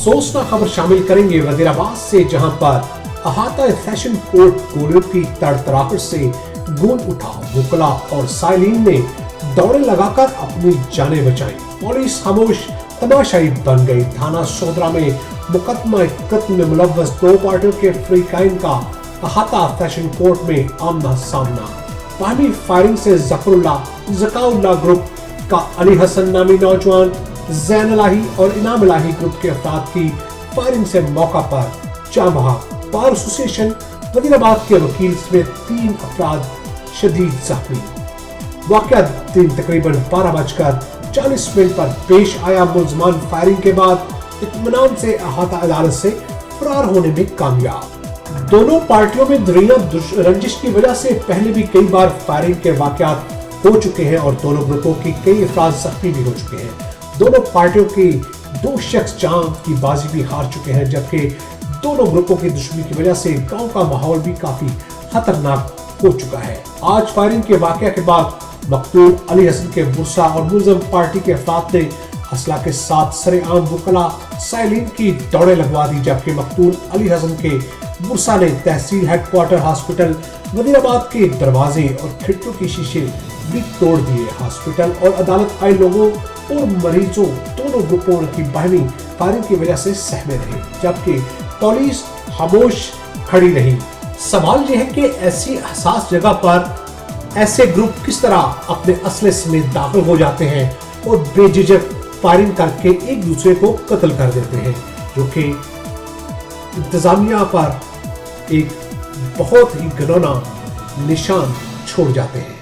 अफसोसनाक खबर शामिल करेंगे वजीराबाद से, जहां पर अहाता फैशन कोर्ट गोलियों की तड़तड़ाहट से गूंज उठा। वुकला और साइलिन ने दौड़े लगाकर अपनी जानें बचाई। पुलिस खामोश तमाशाई बन गई। थाना सोदरा में मुकदमा कत्ल में मुलव्वस 2 पार्टियों के फ्रीकाइन का अहाता फैशन कोर्ट में आमना सामना। बाहमी फायरिंग से जकाउल्ला ग्रुप का अली हसन नामी नौजवान, जैन इलाही और इनाम इलाही ग्रुप के अफराद की फायरिंग से मौका पर जान बहा। बार एसोसिएशन वजीराबाद के वकील समेत 3 अफराद शदीद जख्मी। वाकया दिन तकरीबन 12:40 पर पेश आया। मुलजमान फायरिंग के बाद इत्मीनान से अहाता अदालत से फरार होने में कामयाब। दोनों पार्टियों में दरिया रंजिश की वजह से पहले भी कई बार फायरिंग के वाकयात हो चुके हैं और दोनों ग्रुपों की कई अफराद जख्मी भी हो चुके हैं। दोनों पार्टियों के 2 शख्स जान की बाजी भी हार चुके हैं, जबकि दोनों ग्रुपों की दुश्मनी की वजह से गांव का माहौल भी काफी खतरनाक हो चुका है। आज फायरिंग के वाकया के बाद मकतूल अली हसन के बुरसा और मुलजम पार्टी के अफराद ने हसला के साथ सरेआम वुकला साइलिन की दौड़े लगवा दी, जबकि मकतूल अली हसन के बुरसा ने तहसील हेडक्वार्टर हॉस्पिटल वजीराबाद के दरवाजे और खिड़कियों के शीशे भी तोड़ दिए। हॉस्पिटल और अदालत आए लोगों और मरीजों दोनों ग्रुपों की बाहमी फायरिंग की वजह से सहमे रहे, जबकि पुलिस खामोश खड़ी रही। सवाल यह है कि ऐसी हसास जगह पर ऐसे ग्रुप किस तरह अपने असले समेत दाखिल हो जाते हैं और बेझिझक फायरिंग करके एक दूसरे को कत्ल कर देते हैं, जो कि इंतजामिया पर एक बहुत ही घिनौना निशान छोड़ जाते हैं।